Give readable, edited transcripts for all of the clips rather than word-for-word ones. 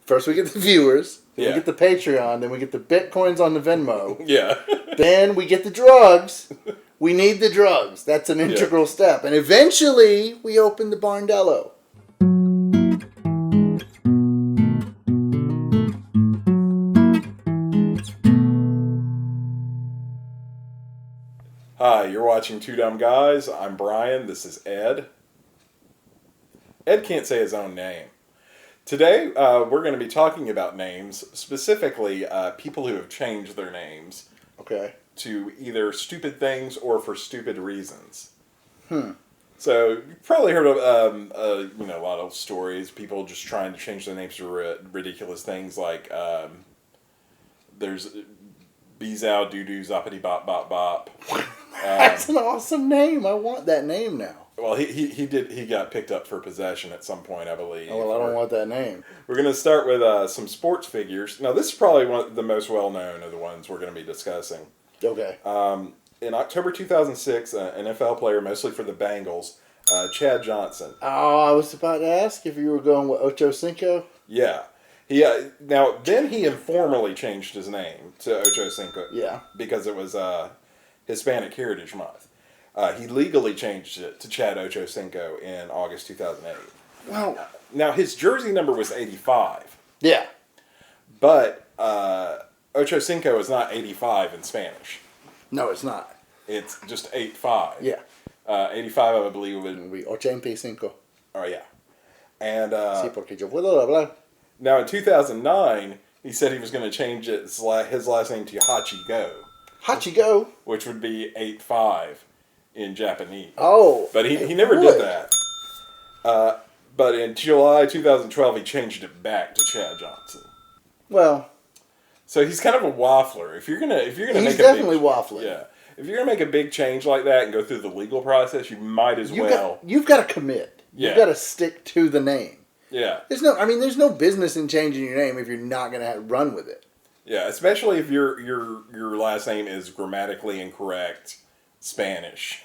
First we get the viewers, then Yeah. we get the Patreon, then we get the Bitcoins on the Venmo. Yeah. Then we get the drugs. We need the drugs. That's an integral step. And eventually, we open the Barndello. Hi, you're watching Two Dumb Guys. I'm Brian. This is Ed. Ed can't say his own name. Today, we're going to be talking about names, specifically people who have changed their names. Okay. To either stupid things or for stupid reasons. So you've probably heard of a lot of stories, people just trying to change their names to ridiculous things like there's Bezow Doo Doo Zoppity Bop Bop Bop. That's an awesome name. I want that name now. Well, he got picked up for possession at some point, I believe. Oh, well, I don't want that name. We're going to start with some sports figures. Now, this is probably one of the most well-known of the ones we're going to be discussing. Okay. In October 2006, an NFL player, mostly for the Bengals, Chad Johnson. Oh, I was about to ask if you were going with Ocho Cinco. Yeah. Then he informally changed his name to Ocho Cinco. Yeah. Because it was Hispanic Heritage Month. He legally changed it to Chad Ocho Cinco in August 2008. Well, now his jersey number was 85. Yeah. But Ocho Cinco is not 85 in Spanish. No, it's not. It's just 85. Yeah. 85, I believe, would be 85. Oh, yeah. And Sí, porque yo puedo hablar. now in 2009, he said he was going to change his last name to Hachigo. Hachigo? Which would be 85 in Japanese. Oh. But he never did that. But in July 2012, he changed it back to Chad Johnson. Well. So he's kind of a waffler. If you're gonna he's make definitely waffling. Yeah. If you're gonna make a big change like that and go through the legal process, you might as well. You've got to commit. Yeah. You've got to stick to the name. Yeah. There's no business in changing your name if you're not going to run with it. Yeah, especially if your last name is grammatically incorrect Spanish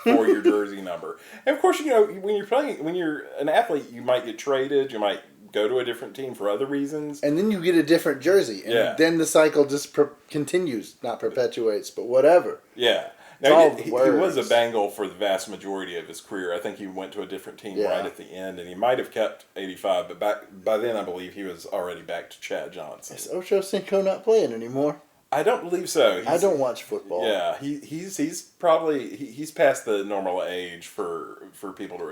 for your jersey number. And of course, when you're an athlete, you might get traded, you might go to a different team for other reasons. And then you get a different jersey. And then the cycle just continues, not perpetuates, but whatever. Yeah. Now, he was a Bengal for the vast majority of his career. I think he went to a different team right at the end, and he might have kept 85, but by then I believe he was already back to Chad Johnson. Is Ocho Cinco not playing anymore? I don't believe so. I don't watch football. Yeah, he's probably he's past the normal age for people to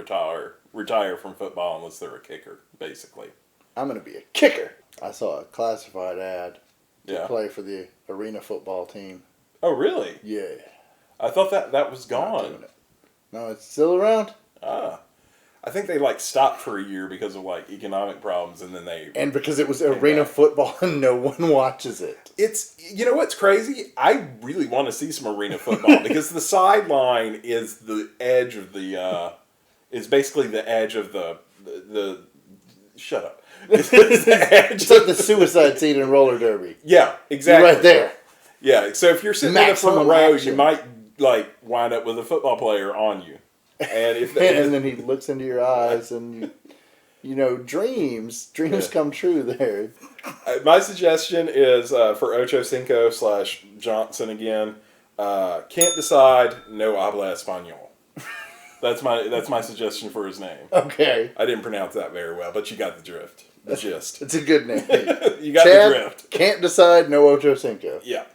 retire from football unless they're a kicker, basically. I'm going to be a kicker. I saw a classified ad to play for the arena football team. Oh, really? Yeah. I thought that was gone. No, it's still around. I think they stopped for a year because of economic problems, and then because it was arena football and no one watches it. It's what's crazy? I really want to see some arena football because the sideline is the edge of the is basically the edge of the shut up. It's the edge. It's like the suicide scene in roller derby. Yeah, exactly. You're right there. Yeah, so if you're sitting in the front row, you might wind up with a football player on you, and and then he looks into your eyes, and dreams come true there. My suggestion is for Ocho Cinco / Johnson again. Can't decide. No habla español. That's my suggestion for his name. Okay. I didn't pronounce that very well, but you got the drift. The gist. It's a good name. You got the drift. Can't decide. No Ocho Cinco. Yeah.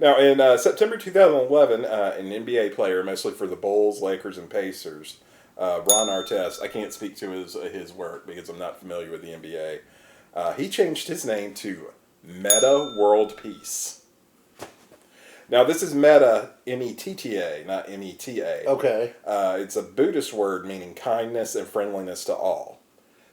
Now, in September 2011, an NBA player, mostly for the Bulls, Lakers, and Pacers, Ron Artest, I can't speak to his work because I'm not familiar with the NBA, he changed his name to Meta World Peace. Now, this is Meta, M-E-T-T-A, not M-E-T-A. Okay. It's a Buddhist word meaning kindness and friendliness to all.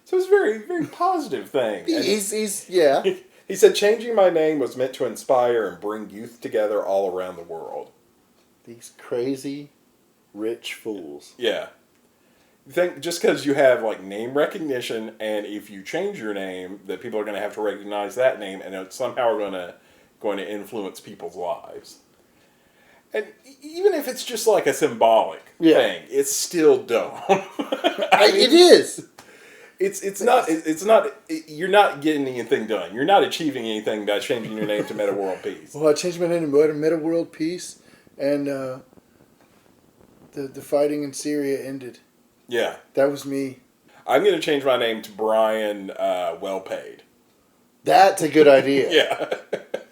So it's a very, very positive thing. Yeah. He said, changing my name was meant to inspire and bring youth together all around the world. These crazy, rich fools. Yeah. You think just because you have name recognition, and if you change your name, that people are going to have to recognize that name, and it's somehow going to influence people's lives. And even if it's just a symbolic thing, it's still dumb. It is. It's not. You're not getting anything done. You're not achieving anything by changing your name to Meta World Peace. Well, I changed my name to Meta World Peace, and the fighting in Syria ended. Yeah, that was me. I'm going to change my name to Brian Well Paid. That's a good idea. Yeah.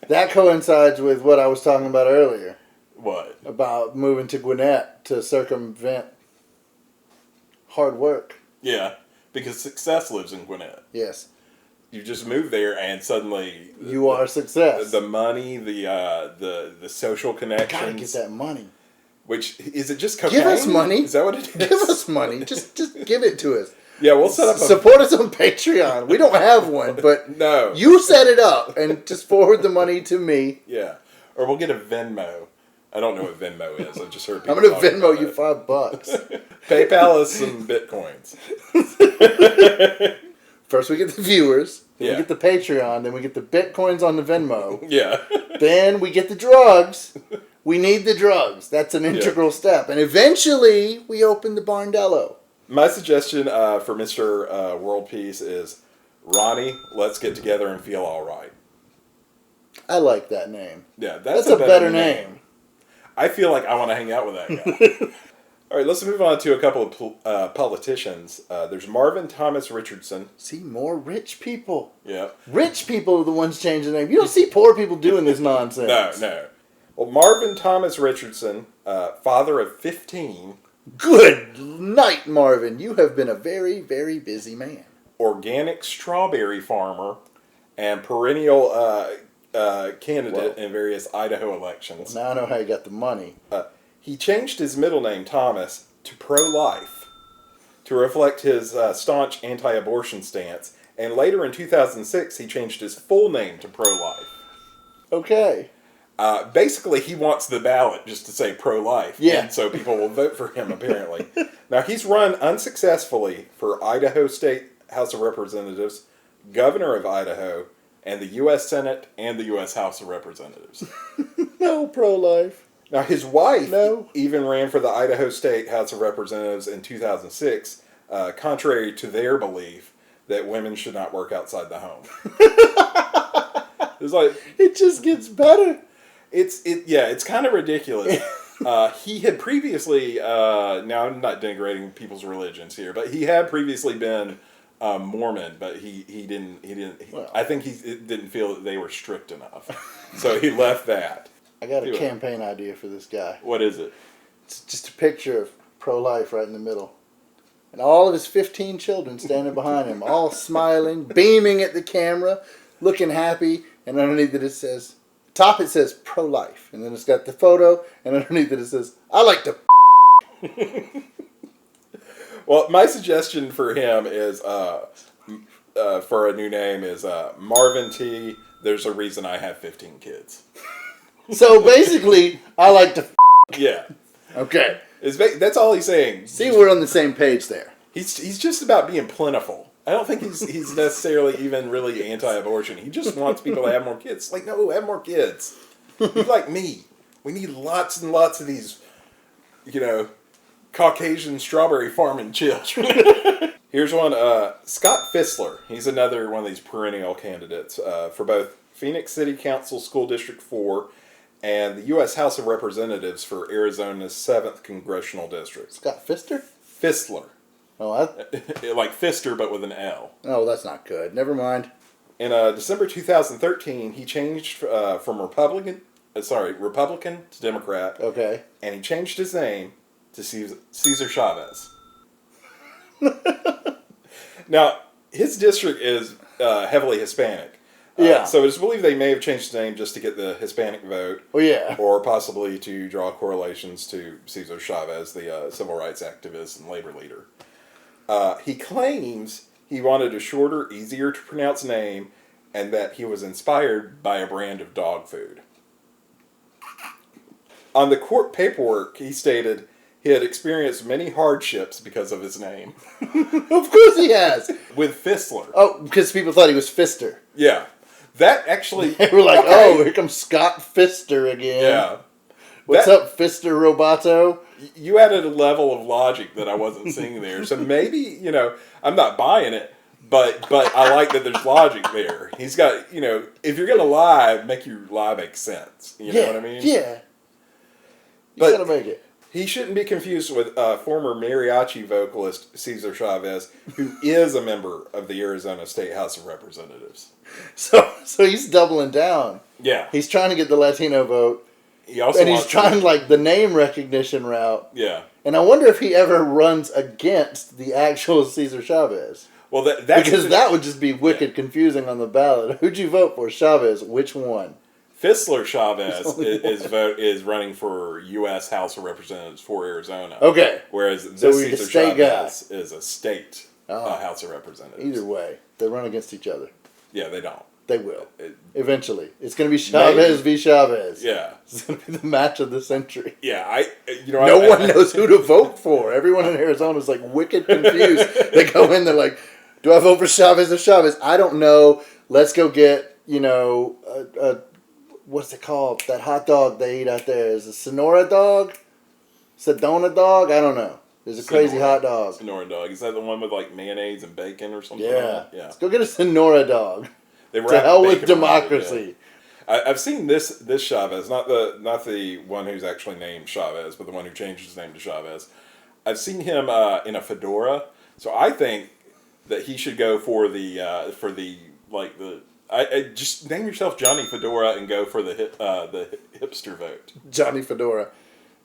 That coincides with what I was talking about earlier. What? About moving to Gwinnett to circumvent hard work. Yeah, because success lives in Gwinnett. Yes. You just move there and suddenly... You are a success. The money, the social connections. Gotta get that money. Which, is it just cocaine? Give us money. Is that what it is? Give us money. Just give it to us. Yeah, we'll set up Support us on Patreon. We don't have one, but no. You set it up and just forward the money to me. Yeah. Or we'll get a Venmo. I don't know what Venmo is. I've just heard people I'm going to Venmo you $5. PayPal us some Bitcoins. First we get the viewers, then Yeah. we get the Patreon, then we get the Bitcoins on the Venmo. Yeah. Then we get the drugs. We need the drugs. That's an integral step. And eventually we open the Barndello. My suggestion for Mr. World Peace is, Ronnie, let's get together and feel all right. I like that name. Yeah, that's a better name. I feel like I want to hang out with that guy. All right, let's move on to a couple of politicians. There's Marvin Thomas Richardson. See, more rich people. Yeah. Rich people are the ones changing the name. You don't see poor people doing this nonsense. No. Well, Marvin Thomas Richardson, father of 15. Good night, Marvin. You have been a very, very busy man. Organic strawberry farmer and perennial candidate in various Idaho elections. Well, now I know how you got the money. He changed his middle name, Thomas, to pro-life to reflect his staunch anti-abortion stance. And later in 2006, he changed his full name to pro-life. Okay. Basically, he wants the ballot just to say pro-life. Yeah. And so people will vote for him, apparently. Now, he's run unsuccessfully for Idaho State House of Representatives, Governor of Idaho, and the U.S. Senate and the U.S. House of Representatives. No pro-life. Now, his wife even ran for the Idaho State House of Representatives in 2006, contrary to their belief that women should not work outside the home. It's like, it just gets better. It's kind of ridiculous. He had previously, now I'm not denigrating people's religions here, but he had previously been Mormon, but he didn't. Well, I think he didn't feel that they were strict enough, so he left that. I got a campaign idea for this guy. What is it? It's just a picture of pro-life right in the middle. And all of his 15 children standing behind him, all smiling, beaming at the camera, looking happy, and underneath it says, top it says pro-life. And then it's got the photo, and underneath it says, I like to Well, my suggestion for him is, for a new name is Marvin T. There's a reason I have 15 kids. So basically, I like to Yeah. Okay. That's all he's saying. See, we're on the same page there. He's just about being plentiful. I don't think he's necessarily even really anti-abortion. He just wants people to have more kids. Like, no, have more kids. Be like me. We need lots and lots of these, Caucasian strawberry farming children. Here's one, Scott Pfister. He's another one of these perennial candidates for both Phoenix City Council School District 4 and the U.S. House of Representatives for Arizona's 7th Congressional District. Scott Pfister? Pfister. Oh, like Pfister, but with an L. Oh, that's not good. Never mind. In December 2013, he changed from Republican to Democrat. Okay. And he changed his name to Cesar Chavez. Now, his district is heavily Hispanic. Yeah. So it's believed they may have changed his name just to get the Hispanic vote. Oh, yeah. Or possibly to draw correlations to Cesar Chavez, the civil rights activist and labor leader. He claims he wanted a shorter, easier to pronounce name and that he was inspired by a brand of dog food. On the court paperwork, he stated he had experienced many hardships because of his name. Of course he has. With Pfister. Oh, because people thought he was Pfister. Yeah. That actually... They were like, oh, here comes Scott Pfister again. Yeah. What's up, Pfister Roboto? You added a level of logic that I wasn't seeing there. So maybe, I'm not buying it, But I like that there's logic there. He's got, if you're gonna lie, make your lie make sense. You know what I mean? Yeah. You But gotta make it. he shouldn't be confused with former mariachi vocalist Cesar Chavez, who is a member of the Arizona State House of Representatives. So he's doubling down. Yeah. He's trying to get the Latino vote. He's trying like the name recognition route. Yeah. And I wonder if he ever runs against the actual Cesar Chavez. Well, that would just be wicked confusing on the ballot. Who'd you vote for? Chavez. Which one? Fistler Chavez is running for U.S. House of Representatives for Arizona. Okay. Whereas this Cesar Chavez is a state Oh. House of Representatives. Either way, they run against each other. Yeah, they don't. They will. Eventually. It's going to be Chavez v. Chavez. Yeah. It's going to be the match of the century. Yeah, No one knows who to vote for. Everyone in Arizona is like wicked confused. They go in, they're like, do I vote for Chavez or Chavez? I don't know. Let's go get, what's it called? That hot dog they eat out there. Is it Sonora dog? Sedona dog? I don't know. There's a crazy hot dog. Sonora dog. Is that the one with like mayonnaise and bacon or something? Yeah. Yeah. Let's go get a Sonora dog. To hell with democracy. I've seen this Chavez, not the one who's actually named Chavez, but the one who changed his name to Chavez. I've seen him in a fedora, so I think that he should go for just name yourself Johnny Fedora and go for the hipster vote. Johnny Fedora.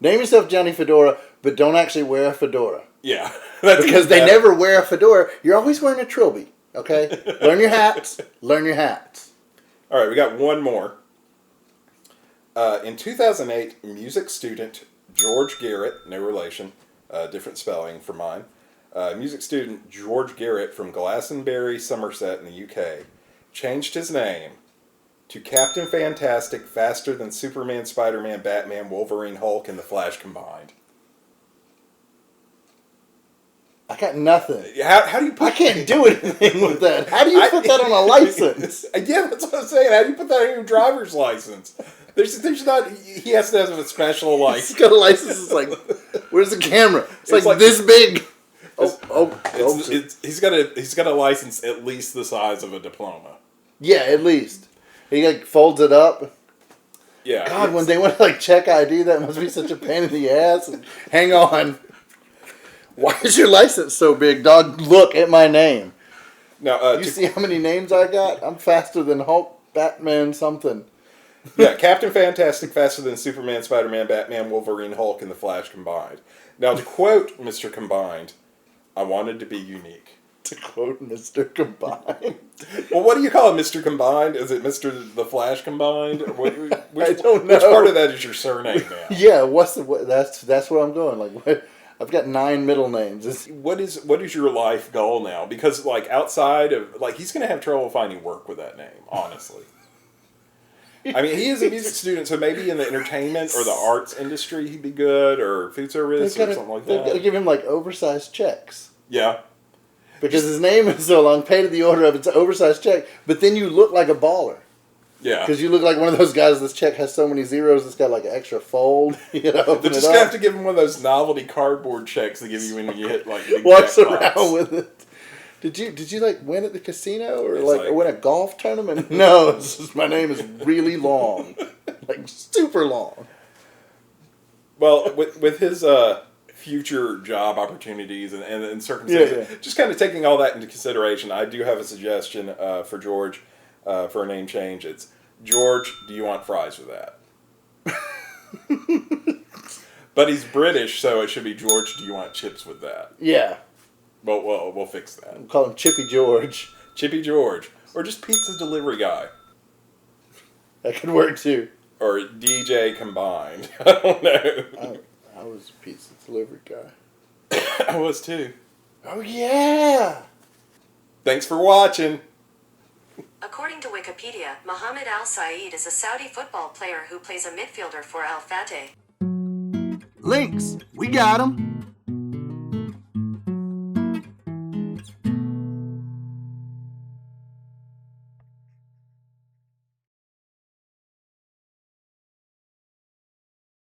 Name yourself Johnny Fedora, but don't actually wear a fedora. Yeah. Because they never wear a fedora. You're always wearing a trilby, okay? Learn your hats. Learn your hats. All right, we got one more. In 2008, music student George Garrett, no relation, different spelling for mine, music student George Garrett from Glastonbury, Somerset in the UK, changed his name to Captain Fantastic, faster than Superman, Spider-Man, Batman, Wolverine, Hulk, and the Flash combined. I got nothing. How do you put I can't do anything with that. How do you put that on a license? Yeah, that's what I'm saying. How do you put that on your driver's license? There's not. He has to have a special He's got a license. It's like, where's the camera? It's like this big. He's got a license at least the size of a diploma. Yeah, at least. He like folds it up. Yeah. God, when they want to like check ID, that must be such a pain in the ass. And, hang on. Why is your license so big, dog? Look at my name. Now, you see how many names I got? I'm faster than Hulk, Batman, something. Yeah, Captain Fantastic, faster than Superman, Spider-Man, Batman, Wolverine, Hulk, and the Flash combined. Now, to quote Mr. Combined, I wanted to be unique. To quote Mr. Combined. Well, what do you call it, Mr. Combined? Is it Mr. the Flash Combined? I don't know. Which part of that is your surname now? Yeah, that's where I'm going. Like, I've got 9 middle names. What is your life goal now? Because like outside of he's gonna have trouble finding work with that name, honestly. I mean, he is a music student, so maybe in the entertainment or the arts industry he'd be good, or food service or something like that. They've got to give him like oversized checks. Yeah. Because his name is so long, paid to the order of it's an oversized check, but then you look like a baller. Yeah. Because you look like one of those guys, this check has so many zeros, it's got like an extra fold. You know, They're just going to have to give him one of those novelty cardboard checks they give you when you hit like big walks jackpots. around with it. Did you like win at the casino or or win a golf tournament? No, it's just, my name is really long. Like super long. Well, with his future job opportunities and circumstances, just kind of taking all that into consideration, I do have a suggestion for George for a name change. It's George, do you want fries with that? But he's British, so it should be George, do you want chips with that? Yeah. Well, we'll fix that. We'll call him Chippy George. Chippy George. Or just pizza delivery guy. That could work too. Or DJ combined. I don't know. I was a pizza delivery guy. I was too. Oh yeah! Thanks for watching. According to Wikipedia, Mohammed Al Saeed is a Saudi football player who plays a midfielder for Al Fateh. Links! We got 'em!